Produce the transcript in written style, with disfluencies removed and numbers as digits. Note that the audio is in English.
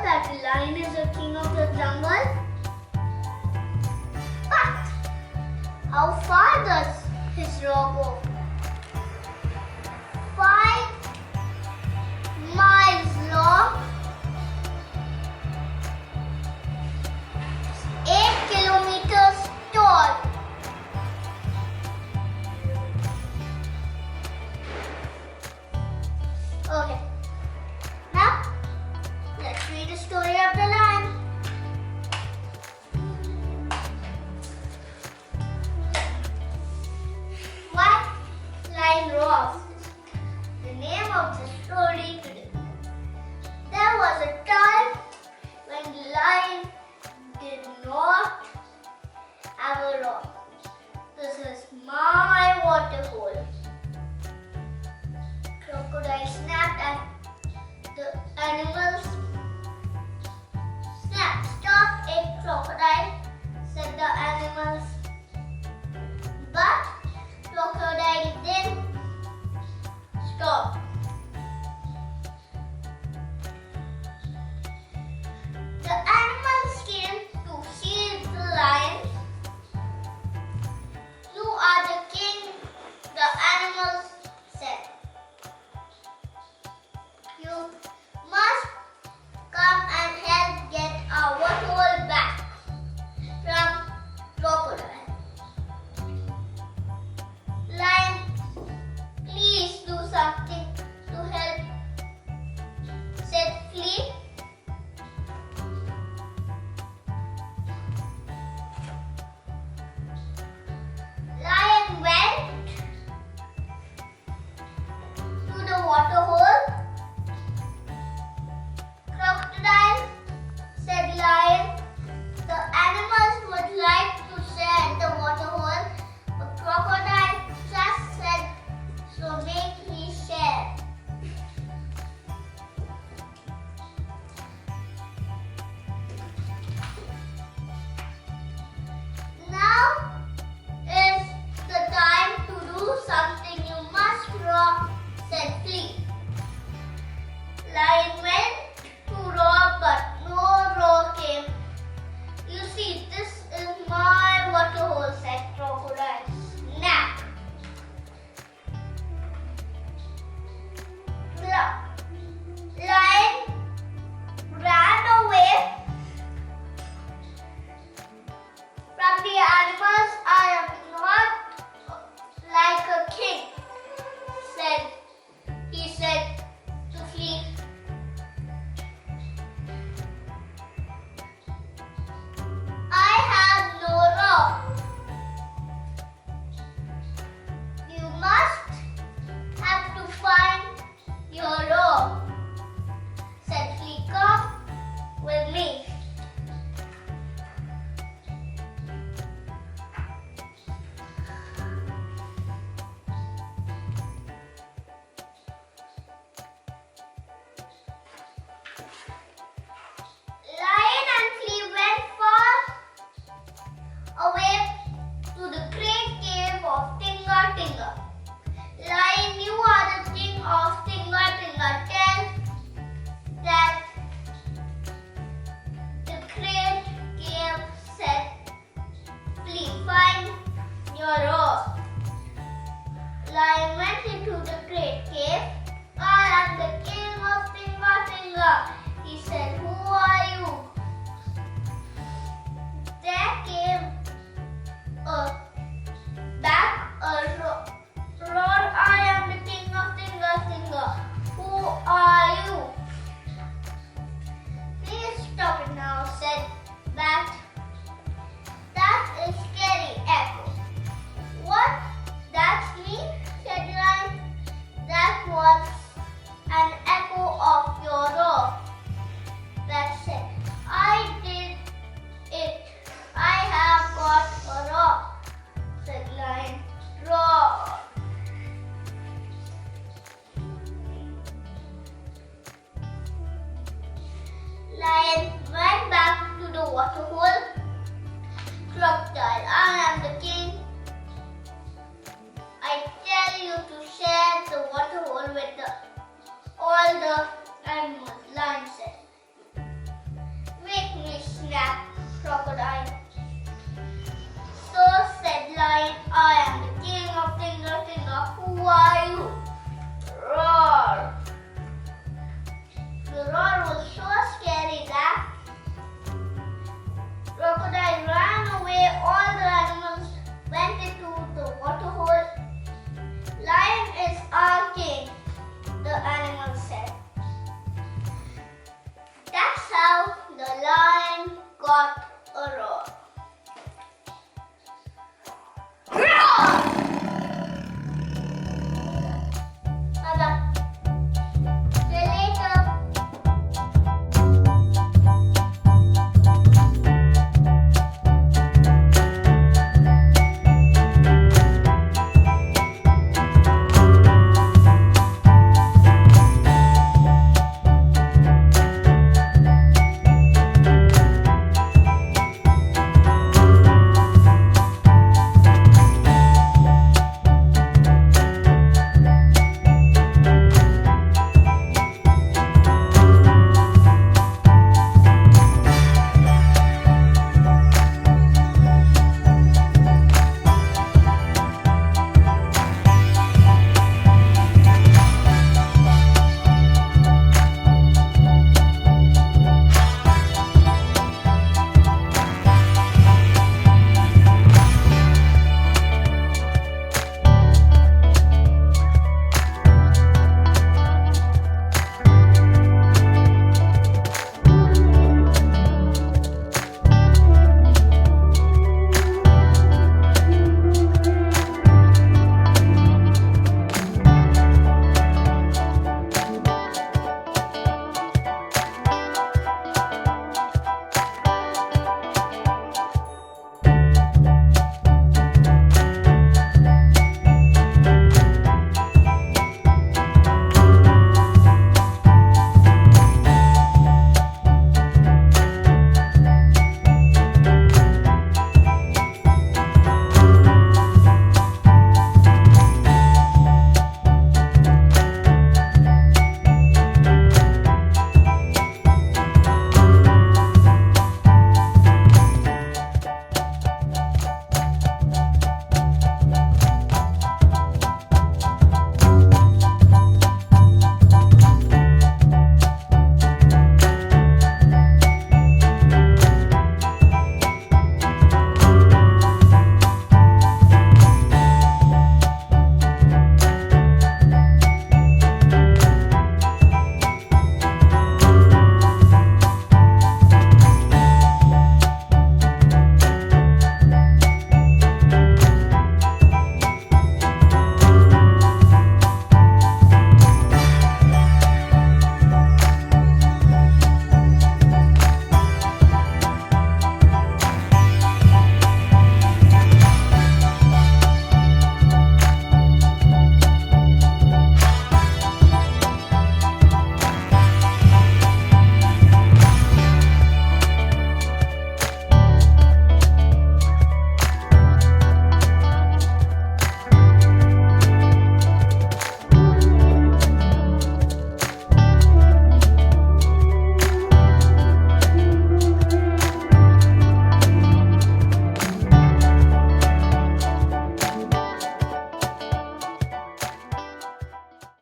that the lion is the king of the jungle? But how far does his roar go? 5 miles long, 8 kilometers tall. Okay, now let's read the story of the lion. Why lion roars? The name of the story today. There was a time when the lion did not have a roar. This is my water hole. Crocodile snapped at the animals. Snap, stop it, crocodile, said the animals. But crocodile didn't stop. The animals came to see the lion. You are the king, the animals said. You must come and help get our waterhole back from crocodile. Lion, please do something to help, said Flea. Lion went to the waterhole. Crocodile, said Lion, the animals would like to share the waterhole, but crocodile just said, so make me share. Now is the time to do something. You must roar, said Flea. Lion went to roar, but no roar came. You see, this is my waterhole, said Crocodile. Snap! Lion ran away from the animals. I am not like a king, he said to Flea. I have no roar. You must have to find your roar, said Flea. Come with me. Lion and Flea went far away to the great cave of Tinga Tinga. Lion, you are the king of Tinga Tinga. Tell that the great cave, said Flea. Find your roar. Lion went into the great cave. I am the king of Tinga Tinga, he said. Who are you? There came back a roar. I am the king of Tinga Tinga. Who are you? Please stop it now, said Bat. That is scary echo. What? That's me, said Lion. That was an echo of your roar. Bat said, I did it. I have got a roar, said Lion. Roar. Lion went back to the waterhole. Crocodile, I am the king. I tell you to share the waterhole with all the animals, Lion said. crocodile. So said lion, I am the king of Tinga Tinga. Why